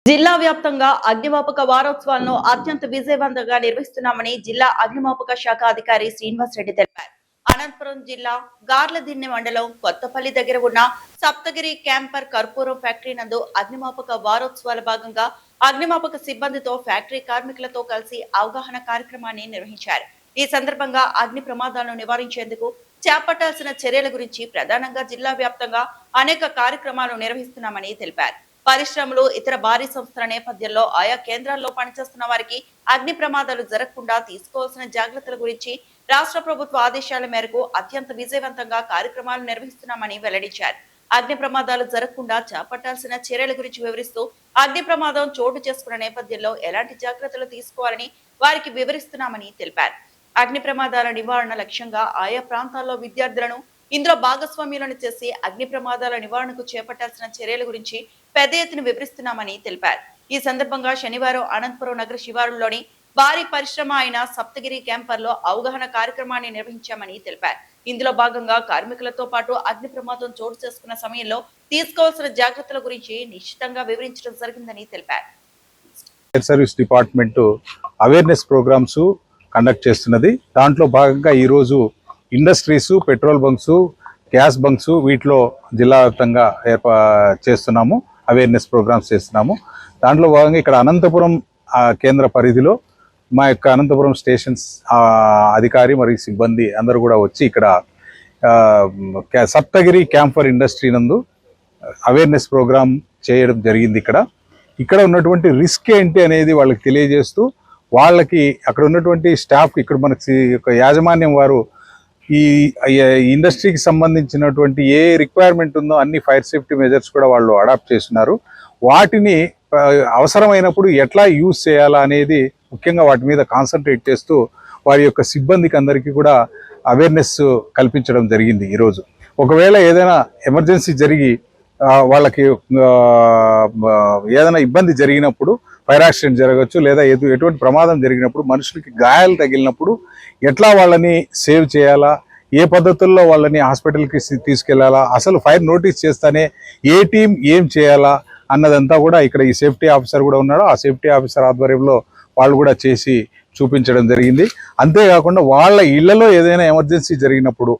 జిల్లా వ్యాప్తంగా అగ్నిమాపక వారోత్సవాలను అత్యంత విజయవంతంగా నిర్వహిస్తున్నామని జిల్లా అగ్నిమాపక శాఖ అధికారి శ్రీనివాస్ రెడ్డి తెలిపారు. అనంతపురం జిల్లా గార్లదిన్నె మండలం కొత్తపల్లి దగ్గర ఉన్న సప్తగిరి క్యాంపర్ కర్పూరం ఫ్యాక్టరీ నందు అగ్నిమాపక వారోత్సవాల భాగంగా అగ్నిమాపక సిబ్బందితో ఫ్యాక్టరీ కార్మికులతో కలిసి అవగాహన కార్యక్రమాన్ని నిర్వహించారు. ఈ సందర్భంగా అగ్ని ప్రమాదాలను నివారించేందుకు చేపట్టాల్సిన చర్యల గురించి ప్రధానంగా జిల్లా వ్యాప్తంగా అనేక కార్యక్రమాలు నిర్వహిస్తున్నామని తెలిపారు. పరిశ్రమలు ఇతర భారీ సంస్థల నేపథ్యంలో ఆయా కేంద్రాల్లో పనిచేస్తున్న వారికి అగ్ని ప్రమాదాలు జరగకుండా తీసుకోవాల్సిన జాగ్రత్తల గురించి రాష్ట్ర ప్రభుత్వ ఆదేశాల మేరకు అత్యంత విజయవంతంగా కార్యక్రమాలు నిర్వహిస్తున్నామని వెల్లడించారు. అగ్ని ప్రమాదాలు జరగకుండా చేపట్టాల్సిన చర్యల గురించి వివరిస్తూ అగ్ని ప్రమాదం చోటు చేసుకున్న నేపథ్యంలో ఎలాంటి జాగ్రత్తలు తీసుకోవాలని వారికి వివరిస్తున్నామని తెలిపారు. అగ్ని ప్రమాదాల నివారణ లక్ష్యంగా ఆయా ప్రాంతాల్లో విద్యార్థులను ఇందులో భాగస్వామ్యులను చేసి అగ్ని ప్రమాదాల నివారణకు చేపట్టాల్సిన చర్యల గురించి పెద్ద ఎత్తున వివరిస్తున్నామని తెలిపారు. ఈ సందర్భంగా శనివారం అనంతపురం నగర శివారులోని భారీ పరిశ్రమ అయిన సప్తగిరి క్యాంపర్లో అవగాహన కార్యక్రమాన్ని నిర్వహించామని తెలిపారు. ఇందులో భాగంగా కార్మికులతో పాటు అగ్ని ప్రమాదం చోటు చేసుకున్న సమయంలో తీసుకోవాల్సిన జాగ్రత్తల గురించి నిశ్చితంగా వివరించడం జరిగిందని తెలిపారు. Air service department awareness programmes conduct చేస్తున్నది. దాంట్లో భాగంగా ఈరోజు industries, petrol bunks, gas bunks వీటిలో జిల్లా వ్యాప్తంగా చేస్తున్నాము, అవేర్నెస్ ప్రోగ్రామ్స్ చేస్తున్నాము. దాంట్లో భాగంగా ఇక్కడ అనంతపురం కేంద్ర పరిధిలో మా యొక్క అనంతపురం స్టేషన్స్ అధికారి మరియు సిబ్బంది అందరూ కూడా వచ్చి ఇక్కడ సప్తగిరి క్యాంపర్ ఇండస్ట్రీ నందు అవేర్నెస్ ప్రోగ్రామ్ చేయడం జరిగింది. ఇక్కడ ఉన్నటువంటి రిస్క్ ఏంటి అనేది వాళ్ళకి తెలియజేస్తూ, వాళ్ళకి అక్కడ ఉన్నటువంటి స్టాఫ్కి ఇక్కడ మనకి యాజమాన్యం వారు ఈ ఇండస్ట్రీకి సంబంధించినటువంటి ఏ రిక్వైర్మెంట్ ఉందో అన్ని ఫైర్ సేఫ్టీ మెజర్స్ కూడా వాళ్ళు అడాప్ట్ చేస్తున్నారు. వాటిని అవసరమైనప్పుడు ఎట్లా యూజ్ చేయాలా అనేది ముఖ్యంగా వాటి మీద కాన్సన్ట్రేట్ చేస్తూ వారి యొక్క సిబ్బందికి అందరికీ కూడా అవేర్నెస్ కల్పించడం జరిగింది. ఈరోజు ఒకవేళ ఏదైనా ఎమర్జెన్సీ జరిగి వాళ్ళకి ఏదైనా ఇబ్బంది జరిగినప్పుడు, ఫైర్ యాక్సిడెంట్ జరగచ్చు లేదా ఎటువంటి ప్రమాదం జరిగినప్పుడు, మనుషులకి గాయాలు తగిలినప్పుడు ఎట్లా వాళ్ళని సేవ్ చేయాలా, ఏ పద్ధతుల్లో వాళ్ళని హాస్పిటల్కి తీసుకెళ్లాలా, అసలు ఫైర్ నోటీస్ చేస్తానే ఏ టీం ఏం చేయాలా అన్నదంతా కూడా ఇక్కడ ఈ సేఫ్టీ ఆఫీసర్ కూడా ఉన్నాడు. ఆ సేఫ్టీ ఆఫీసర్ ఆధ్వర్యంలో వాళ్ళు కూడా చేసి చూపించడం జరిగింది. అంతేకాకుండా వాళ్ళ ఇళ్లలో ఏదైనా ఎమర్జెన్సీ జరిగినప్పుడు,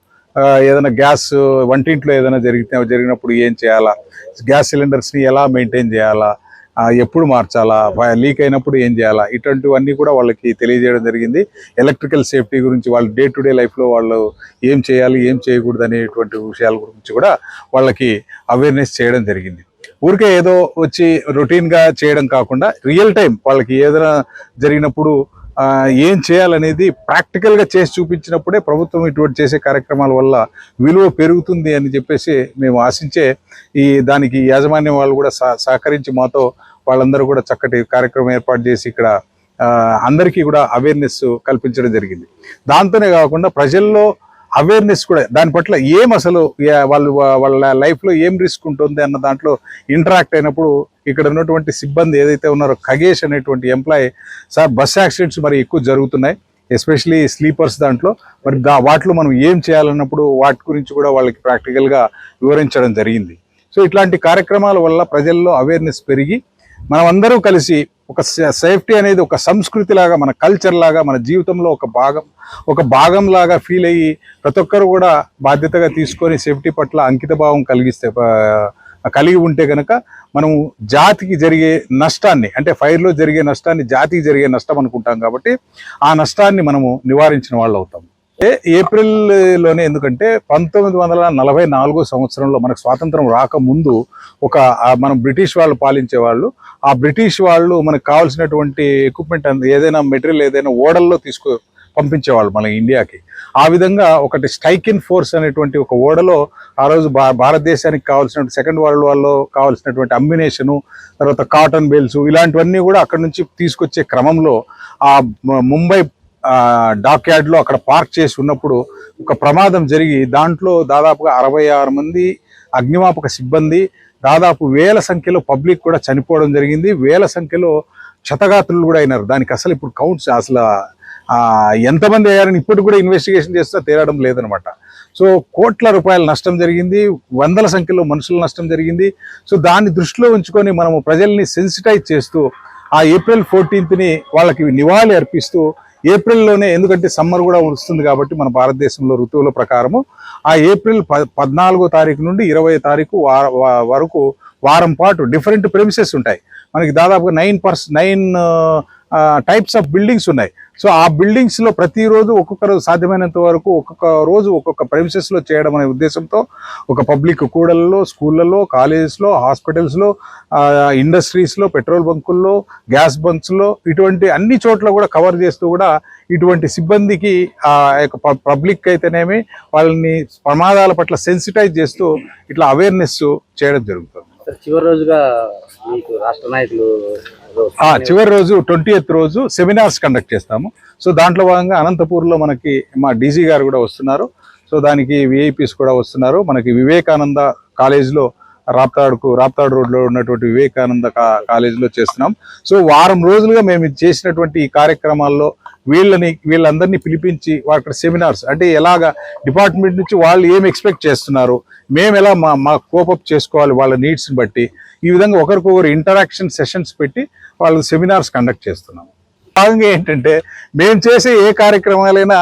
ఏదైనా గ్యాస్ వంటింట్లో ఏదైనా జరిగినప్పుడు ఏం చేయాలా, గ్యాస్ సిలిండర్స్ని ఎలా మెయింటైన్ చేయాలా, ఎప్పుడు మార్చాలా, లీక్ అయినప్పుడు ఏం చేయాలా, ఇటువంటివన్నీ కూడా వాళ్ళకి తెలియజేయడం జరిగింది. ఎలక్ట్రికల్ సేఫ్టీ గురించి వాళ్ళు డే టు డే లైఫ్లో వాళ్ళు ఏం చేయాలి, ఏం చేయకూడదు అనేటువంటి విషయాల గురించి కూడా వాళ్ళకి అవేర్నెస్ చేయడం జరిగింది. ఊరికే ఏదో వచ్చి రొటీన్గా చేయడం కాకుండా రియల్ టైం వాళ్ళకి ఏదైనా జరిగినప్పుడు ఏం చేయాలనేది ప్రాక్టికల్గా చేసి చూపించినప్పుడే ప్రభుత్వం ఇటువంటి చేసే కార్యక్రమాల వల్ల విలువ పెరుగుతుంది అని చెప్పేసి మేము ఆశించే దానికి యాజమాన్యం వాళ్ళు కూడా సహకరించి మాతో వాళ్ళందరూ కూడా చక్కటి కార్యక్రమం ఏర్పాటు చేసి ఇక్కడ అందరికీ కూడా అవేర్నెస్ కల్పించడం జరిగింది. దాంతోనే కాకుండా ప్రజల్లో అవేర్నెస్ కూడా దాని పట్ల ఏం అసలు వాళ్ళ లైఫ్లో ఏం రిస్క్ ఉంటుంది అన్న దాంట్లో ఇంటరాక్ట్ అయినప్పుడు ఇక్కడ ఉన్నటువంటి సిబ్బంది ఏదైతే ఉన్నారో, ఖగేష్ అనేటువంటి ఎంప్లాయీ, సార్ బస్ యాక్సిడెంట్స్ మరి ఎక్కువ జరుగుతున్నాయి, ఎస్పెషలీ స్లీపర్స్ దాంట్లో, మరి వాటిలో మనం ఏం చేయాలన్నప్పుడు వాటి గురించి కూడా వాళ్ళకి ప్రాక్టికల్గా వివరించడం జరిగింది. సో ఇట్లాంటి కార్యక్రమాల వల్ల ప్రజల్లో అవేర్నెస్ పెరిగి మనమందరూ కలిసి ఒక సేఫ్టీ అనేది ఒక సంస్కృతి లాగా, మన కల్చర్ లాగా, మన జీవితంలో ఒక భాగం లాగా ఫీల్ అయ్యి ప్రతి ఒక్కరు కూడా బాధ్యతగా తీసుకొని సేఫ్టీ పట్ల అంకిత భావం కలిగి ఉంటే కనుక మనము జాతికి జరిగే నష్టాన్ని, అంటే ఫైర్లో జరిగే నష్టాన్ని జాతికి జరిగే నష్టం అనుకుంటాం కాబట్టి ఆ నష్టాన్ని మనము నివారించిన వాళ్ళు అవుతాం. ఏప్రిల్లోనే, ఎందుకంటే 1944 సంవత్సరంలో మనకు స్వాతంత్రం రాకముందు మనం బ్రిటిష్ వాళ్ళు పాలించే వాళ్ళు, ఆ బ్రిటిష్ వాళ్ళు మనకు కావాల్సినటువంటి ఎక్విప్మెంట్ ఏదైనా మెటీరియల్ ఏదైనా ఓడల్లో పంపించేవాళ్ళు మన ఇండియాకి. ఆ విధంగా ఒకటి స్ట్రైకింగ్ ఫోర్స్ అనేటువంటి ఒక ఓడలో ఆ రోజు భారతదేశానికి కావాల్సినటువంటి సెకండ్ వరల్డ్ వార్లో కావాల్సినటువంటి అమ్యునేషను, తర్వాత కాటన్ బేల్స్ ఇలాంటివన్నీ కూడా అక్కడ నుంచి తీసుకొచ్చే క్రమంలో ఆ ముంబై డాక్ యార్డ్లో అక్కడ పార్క్ చేసి ఉన్నప్పుడు ఒక ప్రమాదం జరిగి దాంట్లో దాదాపుగా 66 మంది అగ్నిమాపక సిబ్బంది, దాదాపు వేల సంఖ్యలో పబ్లిక్ కూడా చనిపోవడం జరిగింది. వేల సంఖ్యలో క్షతగాత్రులు కూడా అయినారు. దానికి అసలు ఇప్పుడు కౌంట్స్ అసలు ఎంతమంది అయ్యారని ఇప్పటికి కూడా ఇన్వెస్టిగేషన్ చేస్తే తేలడం లేదనమాట. సో కోట్ల రూపాయల నష్టం జరిగింది, వందల సంఖ్యలో మనుషుల నష్టం జరిగింది. సో దాన్ని దృష్టిలో ఉంచుకొని మనము ప్రజల్ని సెన్సిటైజ్ చేస్తూ ఆ ఏప్రిల్ 14ని వాళ్ళకి నివాళి అర్పిస్తూ, ఏప్రిల్లోనే, ఎందుకంటే సమ్మర్ కూడా వస్తుంది కాబట్టి మన భారతదేశంలో ఋతువుల ప్రకారము ఆ ఏప్రిల్ 14వ తారీఖు నుండి 20వ తారీఖు వరకు వారం పాటు డిఫరెంట్ ప్రెమిసెస్ ఉంటాయి. మనకి దాదాపుగా 9 టైప్స్ ఆఫ్ బిల్డింగ్స్ ఉన్నాయి. సో ఆ బిల్డింగ్స్లో ప్రతిరోజు ఒక్కొక్కరు సాధ్యమైనంత వరకు ఒక్కొక్క రోజు ఒక్కొక్క ప్రెమిసెస్లో చేయడం అనే ఉద్దేశంతో ఒక పబ్లిక్ కూడలలో, స్కూళ్ళలో, కాలేజెస్లో, హాస్పిటల్స్లో, ఇండస్ట్రీస్లో, పెట్రోల్ బంకుల్లో, గ్యాస్ బంక్స్లో, ఇటువంటి అన్ని చోట్ల కూడా కవర్ చేస్తూ కూడా ఇటువంటి సిబ్బందికి పబ్లిక్ అయితేనేమి వాళ్ళని ప్రమాదాల పట్ల సెన్సిటైజ్ చేస్తూ ఇట్లా అవేర్నెస్ చేయడం జరుగుతుంది. చివరి రోజుగా మీకు రాష్ట్ర నాయకులు చివరి రోజు 20th రోజు సెమినార్స్ కండక్ట్ చేస్తాము. సో దాంట్లో భాగంగా అనంతపూర్లో మనకి మా డీజీ గారు కూడా వస్తున్నారు. సో దానికి విఐపీస్ కూడా వస్తున్నారు. మనకి వివేకానంద కాలేజ్లో రాప్తాడు రోడ్లో ఉన్నటువంటి వివేకానంద కాలేజీలో చేస్తున్నాం. సో వారం రోజులుగా మేము చేసినటువంటి ఈ కార్యక్రమాల్లో వీళ్ళందరినీ పిలిపించి వాళ్ళ సెమినార్స్, అంటే ఎలాగా డిపార్ట్మెంట్ నుంచి వాళ్ళు ఏం ఎక్స్పెక్ట్ చేస్తున్నారు, మేము ఎలా మా కోపప్ చేసుకోవాలి వాళ్ళ నీడ్స్ని బట్టి, ఈ విధంగా ఒకరికొకరు ఇంటరాక్షన్ సెషన్స్ పెట్టి వాళ్ళు సెమినార్స్ కండక్ట్ చేస్తున్నాము. భాగంగా ఏంటంటే మేము చేసే ఏ కార్యక్రమాలైనా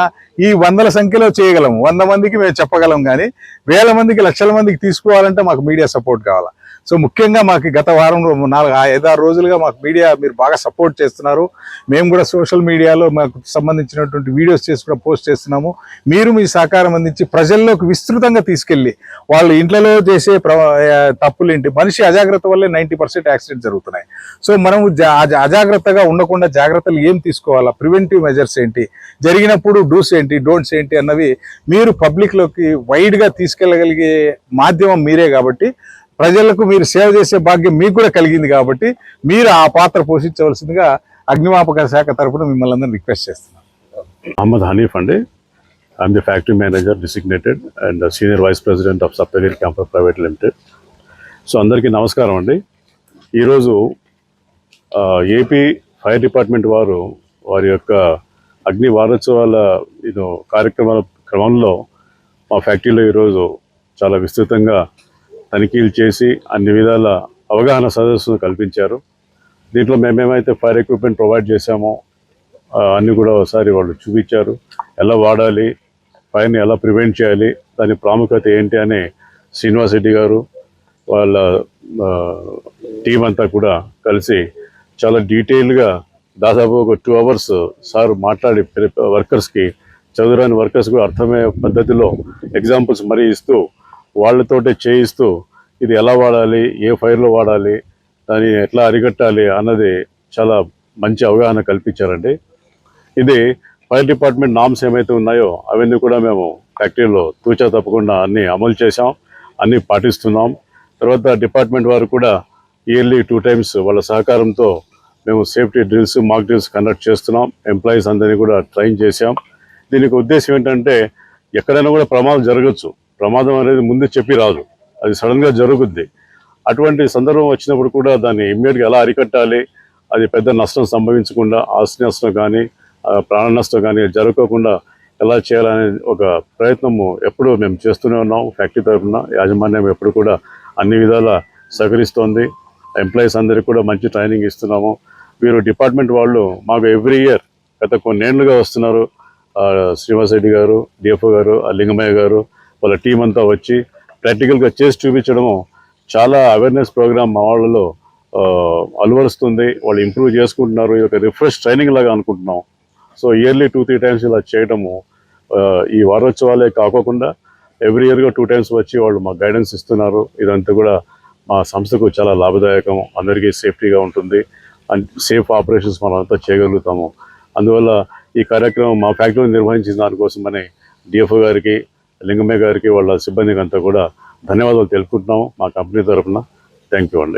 ఈ వందల సంఖ్యలో చేయగలము, 100 మందికి మేము చెప్పగలం, కానీ వేల మందికి, లక్షల మందికి తీసుకోవాలంటే మాకు మీడియా సపోర్ట్ కావాలి. సో ముఖ్యంగా మాకు గత వారం 5-6 రోజులుగా మాకు మీడియా మీరు బాగా సపోర్ట్ చేస్తున్నారు. మేము కూడా సోషల్ మీడియాలో మాకు సంబంధించినటువంటి వీడియోస్ చేసి కూడా పోస్ట్ చేస్తున్నాము. మీరు మీ సహకారం అందించి ప్రజల్లోకి విస్తృతంగా తీసుకెళ్ళి వాళ్ళు ఇంట్లో చేసే తప్పులేంటి, మనిషి అజాగ్రత్త వల్లే 90% యాక్సిడెంట్ జరుగుతున్నాయి. సో మనము అజాగ్రత్తగా ఉండకుండా జాగ్రత్తలు ఏం తీసుకోవాలా, ప్రివెంటివ్ మెజర్స్ ఏంటి, జరిగినప్పుడు డూస్ ఏంటి, డోంట్స్ ఏంటి అన్నవి మీరు పబ్లిక్లోకి వైడ్గా తీసుకెళ్ళగలిగే మాధ్యమం మీరే. కాబట్టి ప్రజలకు మీరు సేవ చేసే భాగ్యం మీకు కూడా కలిగింది. కాబట్టి మీరు ఆ పాత్ర పోషించవలసిందిగా అగ్నిమాపక శాఖ తరఫున మిమ్మల్ని అందరినీ రిక్వెస్ట్ చేస్తున్నాను. Ahmad Hanif Ande. I'm the factory manager designated and senior vice president of Saptagiri Camper Private Limited. So అందరికీ నమస్కారం అండి. ఈరోజు ఏపీ ఫైర్ డిపార్ట్మెంట్ వారి యొక్క అగ్ని వారోత్సవాల కార్యక్రమాల క్రమంలో మా ఫ్యాక్టరీలో ఈరోజు చాలా విస్తృతంగా తనిఖీలు చేసి అన్ని విధాల అవగాహన సదస్సును కల్పించారు. దీంట్లో మేమేమైతే ఫైర్ ఎక్విప్మెంట్ ప్రొవైడ్ చేశామో అన్నీ కూడా ఒకసారి వాళ్ళు చూపించారు. ఎలా వాడాలి, ఫైర్ని ఎలా ప్రివెంట్ చేయాలి, దాని ప్రాముఖ్యత ఏంటి అని శ్రీనివాస్ రెడ్డి గారు వాళ్ళ టీం అంతా కూడా కలిసి చాలా డీటెయిల్గా దాదాపు ఒక 2 hours సార్ మాట్లాడి వర్కర్స్కి, చదువురాని వర్కర్స్ కూడా అర్థమయ్యే పద్ధతిలో ఎగ్జాంపుల్స్ మరీ ఇస్తూ వాళ్ళతోటే చేయిస్తూ ఇది ఎలా వాడాలి, ఏ ఫైర్లో వాడాలి, దాన్ని ఎట్లా అరికట్టాలి అన్నది చాలా మంచి అవగాహన కల్పించారండి. ఇది ఫైర్ డిపార్ట్మెంట్ నామ్స్ ఏమైతే ఉన్నాయో అవన్నీ కూడా మేము ఫ్యాక్టరీలో తూచా తప్పకుండా అన్నీ అమలు చేసాం, అన్నీ పాటిస్తున్నాం. తర్వాత డిపార్ట్మెంట్ వారు కూడా ఇయర్లీ 2 times వాళ్ళ సహకారంతో మేము సేఫ్టీ డ్రిల్స్, మాక్ డ్రిల్స్ కండక్ట్ చేస్తున్నాం. ఎంప్లాయీస్ అందరినీ కూడా ట్రైన్ చేసాం. దీనికి ఉద్దేశం ఏంటంటే ఎక్కడైనా కూడా ప్రమాదం జరగచ్చు. ప్రమాదం అనేది ముందే చెప్పి రాదు, అది సడన్గా జరుగుద్ది. అటువంటి సందర్భం వచ్చినప్పుడు కూడా దాన్ని ఇమ్మీడియట్గా ఎలా అరికట్టాలి, అది పెద్ద నష్టం సంభవించకుండా, ఆస్తి నష్టం కానీ ప్రాణ నష్టం కానీ జరగకుండా ఎలా చేయాలనే ఒక ప్రయత్నము ఎప్పుడూ మేము చేస్తూనే ఉన్నాం. ఫ్యాక్టరీ తరఫున యాజమాన్యం ఎప్పుడు కూడా అన్ని విధాల సహకరిస్తోంది. ఎంప్లాయీస్ అందరికీ కూడా మంచి ట్రైనింగ్ ఇస్తున్నాము. వీరు డిపార్ట్మెంట్ వాళ్ళు మాకు ఎవ్రీ ఇయర్ గత కొన్నేళ్లుగా వస్తున్నారు. శ్రీనివాస్ రెడ్డి గారు, డిఎఫ్ఓ గారు, లింగమయ్య గారు వాళ్ళ టీం అంతా వచ్చి ప్రాక్టికల్గా చేసి చూపించడము చాలా అవేర్నెస్ ప్రోగ్రామ్ మా వాళ్ళలో అలవరుస్తుంది. వాళ్ళు ఇంప్రూవ్ చేసుకుంటున్నారు. ఇది ఒక రిఫ్రెష్ ట్రైనింగ్ లాగా అనుకుంటున్నాం. సో ఇయర్లీ 2-3 times ఇలా చేయడము ఈ వారోత్సవాలే కాకోకుండా ఎవ్రీ ఇయర్గా 2 times వచ్చి వాళ్ళు మాకు గైడెన్స్ ఇస్తున్నారు. ఇదంతా కూడా మా సంస్థకు చాలా లాభదాయకం, అందరికీ సేఫ్టీగా ఉంటుంది అండ్ సేఫ్ ఆపరేషన్స్ మనం అంతా చేయగలుగుతాము. అందువల్ల ఈ కార్యక్రమం మా ఫ్యాక్టరీలో నిర్వహించిన దానికోసమని డిఎఫ్ఓ గారికి, లింగమయ్య గారికి, వాళ్ళ సిబ్బందికి అంతా కూడా ధన్యవాదాలు తెలుపుకుంటున్నాము మా కంపెనీ తరఫున. థ్యాంక్ యూ అండి.